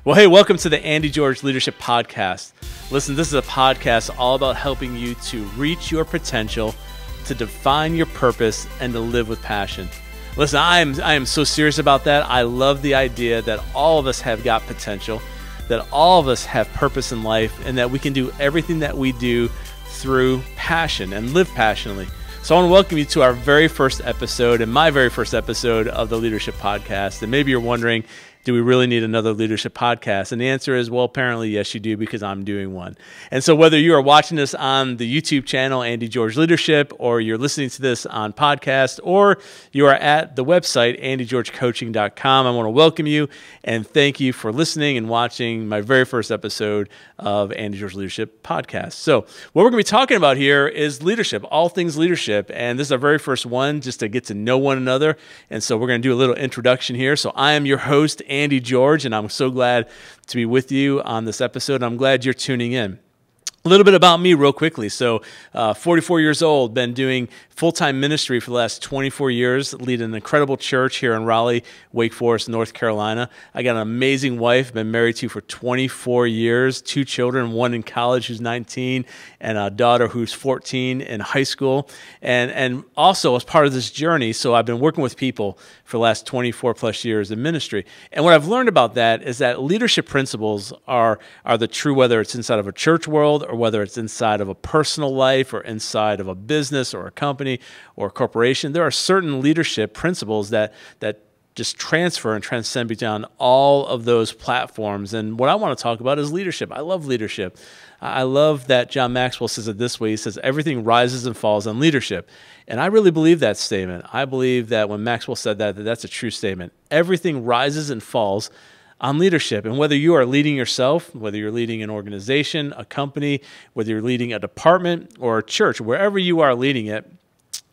Well, hey, welcome to the Andy George Leadership Podcast. Listen, this is a podcast all about helping you to reach your potential, to define your purpose, and to live with passion. Listen, I am so serious about that. I love the idea that all of us have got potential, that all of us have purpose in life, and that we can do everything that we do through passion and live passionately. So I want to welcome you to our very first episode and my very first episode of the Leadership Podcast. And maybe you're wondering, do we really need another leadership podcast? And the answer is, well, apparently, yes, you do, because I'm doing one. And so whether you are watching this on the YouTube channel, Andy George Leadership, or you're listening to this on podcast, or you are at the website, andygeorgecoaching.com, I want to welcome you and thank you for listening and watching my very first episode of Andy George Leadership Podcast. So what we're going to be talking about here is leadership, all things leadership. And this is our very first one, just to get to know one another. And so we're going to do a little introduction here. So I am your host, Andy George, and I'm so glad to be with you on this episode. I'm glad you're tuning in. A little bit about me real quickly. So 44 years old, been doing full-time ministry for the last 24 years, lead an incredible church here in Raleigh, Wake Forest, North Carolina. I got an amazing wife, been married to for 24 years, 2 children, one in college who's 19, and a daughter who's 14 in high school. And also as part of this journey, so I've been working with people for the last 24 plus years in ministry. And what I've learned about that is that leadership principles are the true, whether it's inside of a church world or whether it's inside of a personal life or inside of a business or a company or a corporation. There are certain leadership principles that just transfer and transcend beyond all of those platforms. And what I want to talk about is leadership. I love leadership. I love that John Maxwell says it this way. He says, everything rises and falls on leadership. And I really believe that statement. I believe that when Maxwell said that that's a true statement. Everything rises and falls on leadership. And whether you are leading yourself, whether you're leading an organization, a company, whether you're leading a department or a church, wherever you are leading it,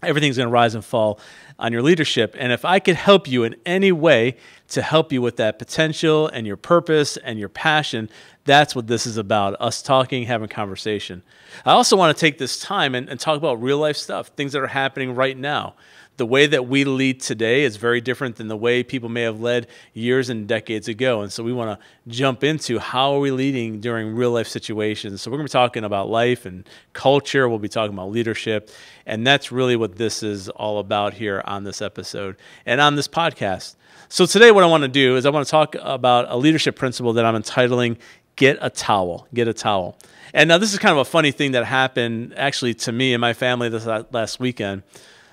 everything's going to rise and fall on your leadership. And if I could help you in any way to help you with that potential and your purpose and your passion, that's what this is about, us talking, having conversation. I also want to take this time and talk about real life stuff, things that are happening right now. The way that we lead today is very different than the way people may have led years and decades ago. And so we want to jump into how are we leading during real life situations. So we're going to be talking about life and culture. We'll be talking about leadership. And that's really what this is all about here on this episode and on this podcast. So today what I want to do is I want to talk about a leadership principle that I'm entitling Get a Towel. Get a Towel. And now this is kind of a funny thing that happened actually to me and my family this last weekend.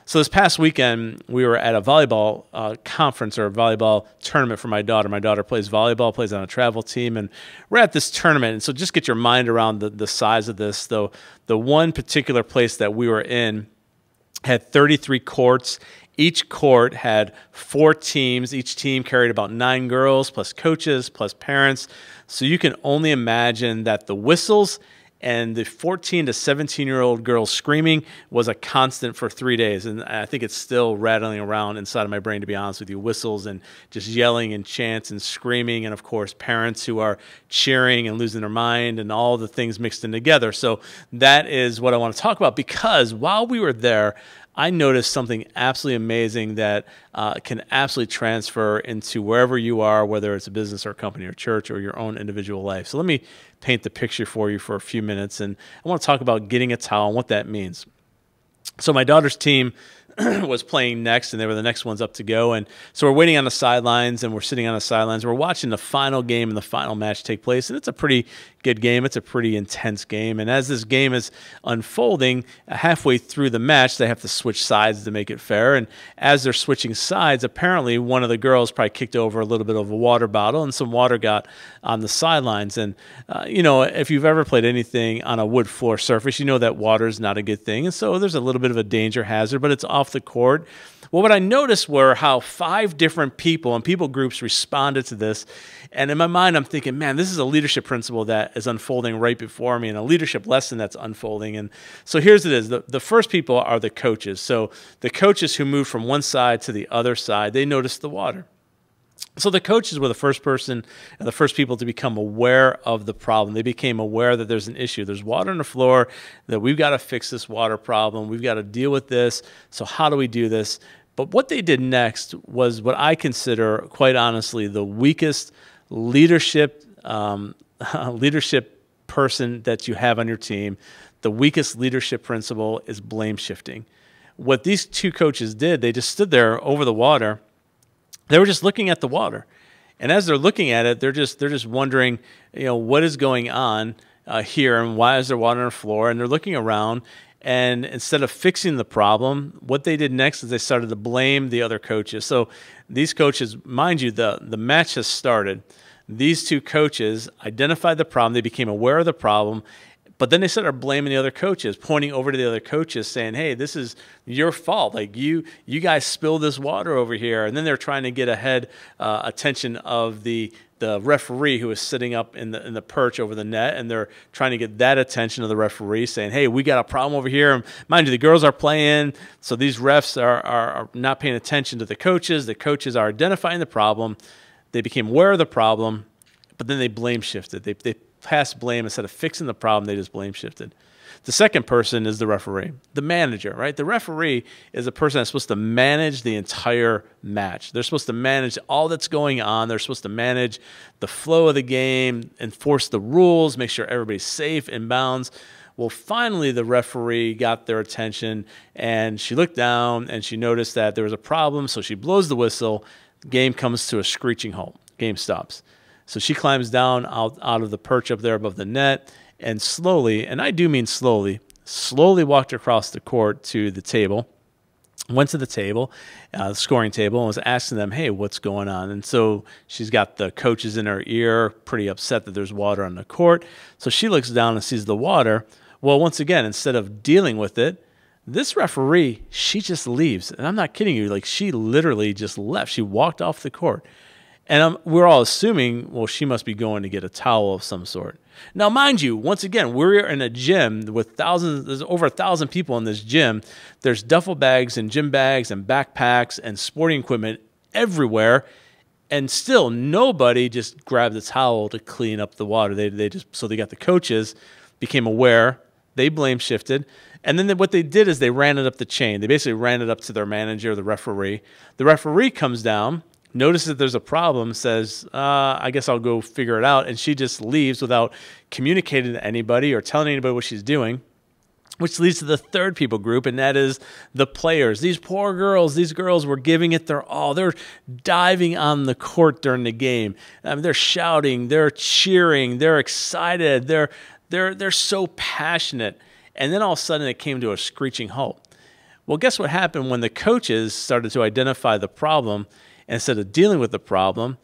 So this past weekend, we were at a volleyball conference or a volleyball tournament for my daughter. My daughter plays volleyball, plays on a travel team, and we're at this tournament. And so just get your mind around the size of this. Though the one particular place that we were in had 33 courts. Each court had 4 teams. Each team carried about 9 girls, plus coaches, plus parents. So you can only imagine that the whistles and the 14 to 17-year-old girls screaming was a constant for 3 days. And I think it's still rattling around inside of my brain, to be honest with you. Whistles and just yelling and chants and screaming. And, of course, parents who are cheering and losing their mind and all the things mixed in together. So that is what I want to talk about, because while we were there, I noticed something absolutely amazing that can absolutely transfer into wherever you are, whether it's a business or a company or church or your own individual life. So let me paint the picture for you for a few minutes. And I want to talk about getting a towel and what that means. So my daughter's team was playing next, and they were the next ones up to go. And so we're waiting on the sidelines, and we're sitting on the sidelines. We're watching the final game and the final match take place, and it's a pretty good game. It's a pretty intense game. And as this game is unfolding, halfway through the match, they have to switch sides to make it fair. And as they're switching sides, apparently one of the girls probably kicked over a little bit of a water bottle, and some water got on the sidelines. And, you know, if you've ever played anything on a wood floor surface, you know that water is not a good thing. And so there's a little bit of a danger hazard, but it's off the court. Well, what I noticed were how 5 different people and people groups responded to this. And in my mind, I'm thinking, man, this is a leadership principle that is unfolding right before me and a leadership lesson that's unfolding. And so here's it is. The first people are the coaches. So the coaches who moved from one side to the other side, they noticed the water. So the coaches were the first person and the first people to become aware of the problem. They became aware that there's an issue. There's water on the floor, that we've got to fix this water problem. We've got to deal with this. So how do we do this? But what they did next was what I consider, quite honestly, the weakest leadership leadership person that you have on your team, the weakest leadership principle is blame shifting. What these two coaches did, they just stood there over the water. They were just looking at the water. And as they're looking at it, they're just wondering, what is going on here, and why is there water on the floor? And they're looking around, and instead of fixing the problem, what they did next is they started to blame the other coaches. So these coaches, mind you, the match has started. These two coaches identified the problem. They became aware of the problem. But then they started blaming the other coaches, pointing over to the other coaches, saying, "Hey, this is your fault. Like you guys spilled this water over here." And then they're trying to get attention of the referee who is sitting up in the perch over the net, and they're trying to get that attention of the referee, saying, "Hey, we got a problem over here." And mind you, the girls are playing, so these refs are not paying attention to the coaches. The coaches are identifying the problem. They became aware of the problem, but then they blame shifted. They passed blame. Instead of fixing the problem, they just blame shifted. The second person is the referee, the manager, right? The referee is a person that's supposed to manage the entire match. They're supposed to manage all that's going on. They're supposed to manage the flow of the game, enforce the rules, make sure everybody's safe in bounds. Well, finally, the referee got their attention, and she looked down, and she noticed that there was a problem, so she blows the whistle. Game comes to a screeching halt. Game stops. So she climbs down out of the perch up there above the net, and slowly, and I do mean slowly walked across the court to the table, went to the table, the scoring table, and was asking them, "Hey, what's going on?" And so she's got the coaches in her ear, pretty upset that there's water on the court. So she looks down and sees the water. Well, once again, instead of dealing with it, this referee, she just leaves. And I'm not kidding you. Like, she literally just left. She walked off the court. And we're all assuming, well, she must be going to get a towel of some sort. Now, mind you, once again, we're in a gym with thousands. There's over 1,000 people in this gym. There's duffel bags and gym bags and backpacks and sporting equipment everywhere. And still, nobody just grabbed a towel to clean up the water. So they got the coaches, became aware, they blame shifted. And then what they did is they ran it up the chain. They basically ran it up to their manager, the referee. The referee comes down, notices that there's a problem, says, I guess I'll go figure it out. And she just leaves without communicating to anybody or telling anybody what she's doing, which leads to the third people group, and that is the players. These poor girls, these girls were giving it their all. They're diving on the court during the game. They're shouting, they're cheering, they're excited, they're so passionate. And then all of a sudden it came to a screeching halt. Well, guess what happened when the coaches started to identify the problem? Instead of dealing with the problem,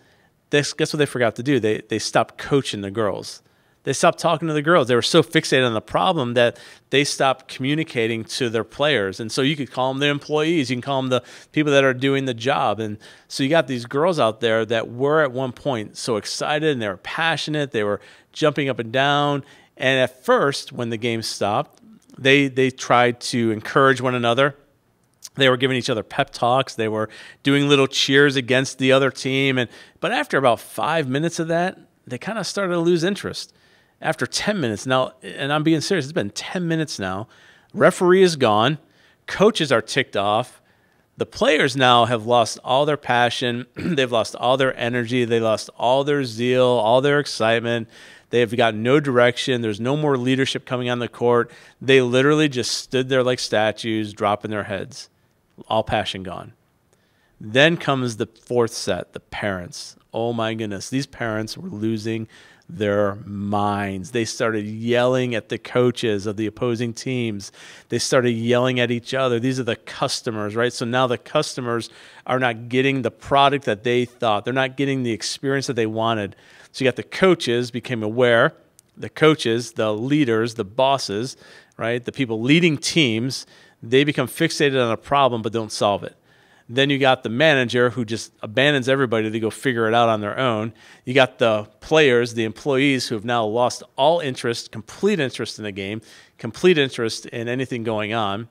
guess what they forgot to do? They stopped coaching the girls. They stopped talking to the girls. They were so fixated on the problem that they stopped communicating to their players. And so you could call them the employees. You can call them the people that are doing the job. And so you got these girls out there that were at one point so excited, and they were passionate. They were jumping up and down. And at first, when the game stopped, they tried to encourage one another. They were giving each other pep talks. They were doing little cheers against the other team. But after about 5 minutes of that, they kind of started to lose interest. After 10 minutes now, and I'm being serious, it's been 10 minutes now. Referee is gone. Coaches are ticked off. The players now have lost all their passion. They've lost all their energy. They lost all their zeal, all their excitement. They have got no direction. There's no more leadership coming on the court. They literally just stood there like statues, dropping their heads. All passion gone. Then comes the fourth set, the parents. Oh my goodness, these parents were losing their minds. They started yelling at the coaches of the opposing teams. They started yelling at each other. These are the customers, right? So now the customers are not getting the product that they thought. They're not getting the experience that they wanted. So you got the coaches became aware, the coaches, the leaders, the bosses, right? The people leading teams, they become fixated on a problem but don't solve it. Then you got the manager who just abandons everybody to go figure it out on their own. You got the players, the employees who have now lost all interest, complete interest in the game, complete interest in anything going on.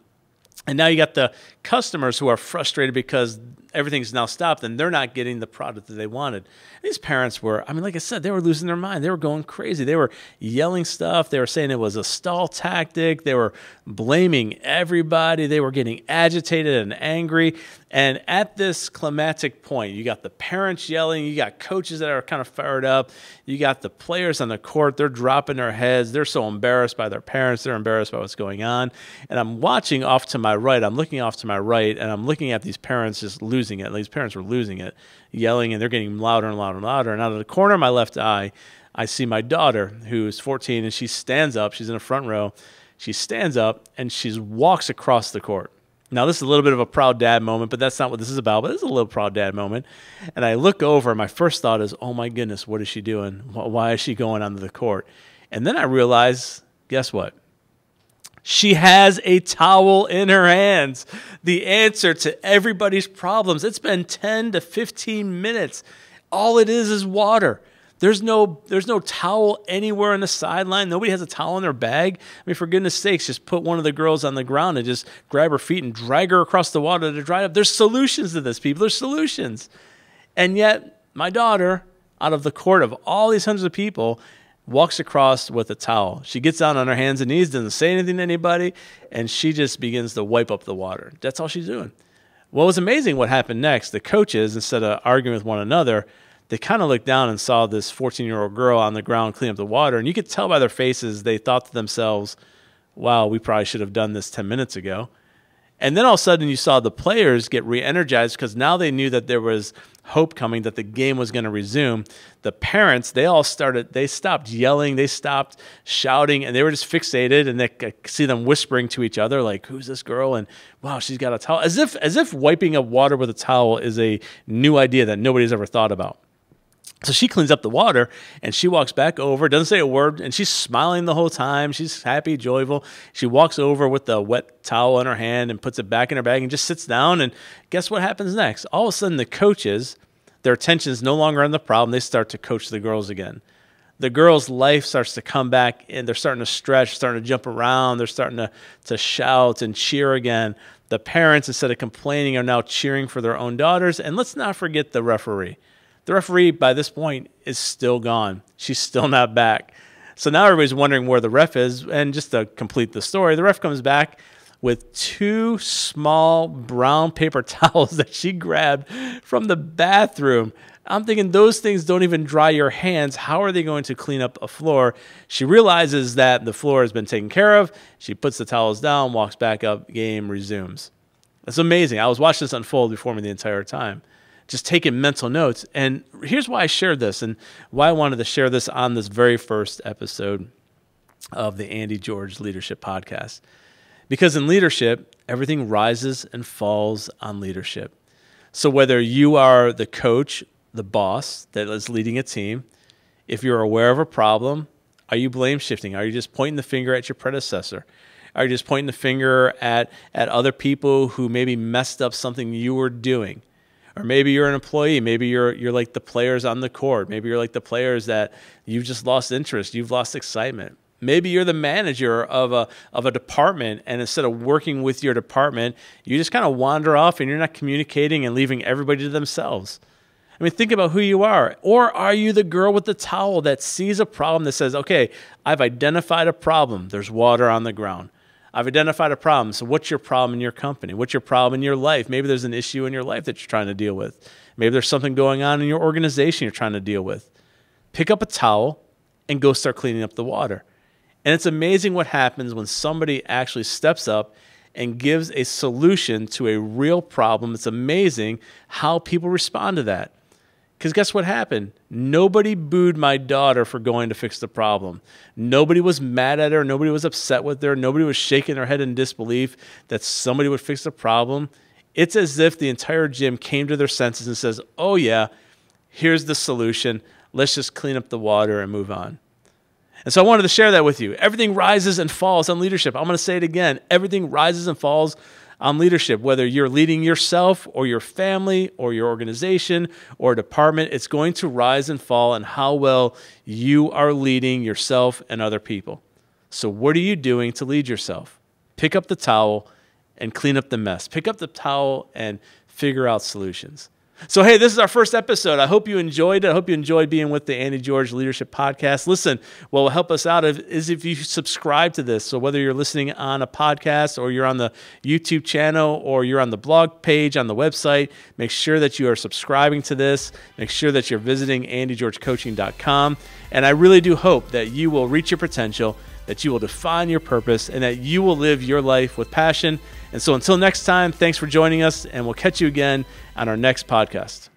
And now you got the customers who are frustrated because everything's now stopped and they're not getting the product that they wanted. These parents were, I mean, like I said, they were losing their mind. They were going crazy. They were yelling stuff. They were saying it was a stall tactic. They were blaming everybody. They were getting agitated and angry. And at this climactic point, you got the parents yelling. You got coaches that are kind of fired up. You got the players on the court. They're dropping their heads. They're so embarrassed by their parents. They're embarrassed by what's going on. And I'm watching off to my right. I'm looking off to my right, and I'm looking at these parents just losing it. These parents were losing it, yelling, and they're getting louder and louder and louder. And out of the corner of my left eye, I see my daughter, who's 14, and she stands up. She's in the front row. She stands up, and she walks across the court. Now, this is a little bit of a proud dad moment, but that's not what this is about. But this is a little proud dad moment. And I look over, and my first thought is, oh, my goodness, what is she doing? Why is she going onto the court? And then I realize, guess what? She has a towel in her hands. The answer to everybody's problems. It's been 10 to 15 minutes. All it is water. There's no towel anywhere on the sideline. Nobody has a towel in their bag. I mean, for goodness sakes, just put one of the girls on the ground and just grab her feet and drag her across the water to dry up. There's solutions to this, people. There's solutions. And yet, my daughter, out of the court of all these hundreds of people, walks across with a towel. She gets down on her hands and knees, doesn't say anything to anybody, and she just begins to wipe up the water. That's all she's doing. Well, it was amazing what happened next. The coaches, instead of arguing with one another, they kind of looked down and saw this 14-year-old girl on the ground clean up the water, and you could tell by their faces they thought to themselves, wow, we probably should have done this 10 minutes ago. And then all of a sudden you saw the players get re-energized because now they knew that there was hope coming, that the game was going to resume. The parents, they stopped yelling, they stopped shouting, and they were just fixated, and they could see them whispering to each other like, who's this girl? And wow, she's got a towel. As if wiping up water with a towel is a new idea that nobody's ever thought about. So she cleans up the water, and she walks back over, doesn't say a word, and she's smiling the whole time. She's happy, joyful. She walks over with the wet towel in her hand and puts it back in her bag and just sits down, and guess what happens next? All of a sudden, the coaches, their attention is no longer on the problem. They start to coach the girls again. The girls' life starts to come back, and they're starting to stretch, starting to jump around. They're starting to shout and cheer again. The parents, instead of complaining, are now cheering for their own daughters. And let's not forget the referee. The referee, by this point, is still gone. She's still not back. So now everybody's wondering where the ref is. And just to complete the story, the ref comes back with 2 small brown paper towels that she grabbed from the bathroom. I'm thinking those things don't even dry your hands. How are they going to clean up a floor? She realizes that the floor has been taken care of. She puts the towels down, walks back up, game resumes. It's amazing. I was watching this unfold before me the entire time, just taking mental notes. And here's why I shared this and why I wanted to share this on this very first episode of the Andy George Leadership Podcast. Because in leadership, everything rises and falls on leadership. So whether you are the coach, the boss that is leading a team, if you're aware of a problem, are you blame shifting? Are you just pointing the finger at your predecessor? Are you just pointing the finger at other people who maybe messed up something you were doing? Or maybe you're an employee. Maybe you're like the players on the court. Maybe you're like the players that you've just lost interest. You've lost excitement. Maybe you're the manager of a department, and instead of working with your department, you just kind of wander off and you're not communicating and leaving everybody to themselves. I mean, think about who you are. Or are you the girl with the towel that sees a problem that says, okay, I've identified a problem. There's water on the ground. I've identified a problem. So what's your problem in your company? What's your problem in your life? Maybe there's an issue in your life that you're trying to deal with. Maybe there's something going on in your organization you're trying to deal with. Pick up a towel and go start cleaning up the water. And it's amazing what happens when somebody actually steps up and gives a solution to a real problem. It's amazing how people respond to that. Because guess what happened? Nobody booed my daughter for going to fix the problem. Nobody was mad at her. Nobody was upset with her. Nobody was shaking their head in disbelief that somebody would fix the problem. It's as if the entire gym came to their senses and says, oh yeah, here's the solution. Let's just clean up the water and move on. And so I wanted to share that with you. Everything rises and falls on leadership. I'm going to say it again. Everything rises and falls on leadership. Whether you're leading yourself or your family or your organization or department, it's going to rise and fall on how well you are leading yourself and other people. So what are you doing to lead yourself? Pick up the towel and clean up the mess. Pick up the towel and figure out solutions. So, hey, this is our first episode. I hope you enjoyed it. I hope you enjoyed being with the Andy George Leadership Podcast. Listen, what will help us out is if you subscribe to this. So whether you're listening on a podcast or you're on the YouTube channel or you're on the blog page on the website, make sure that you are subscribing to this. Make sure that you're visiting andygeorgecoaching.com. And I really do hope that you will reach your potential, that you will define your purpose, and that you will live your life with passion. And so until next time, thanks for joining us, and we'll catch you again on our next podcast.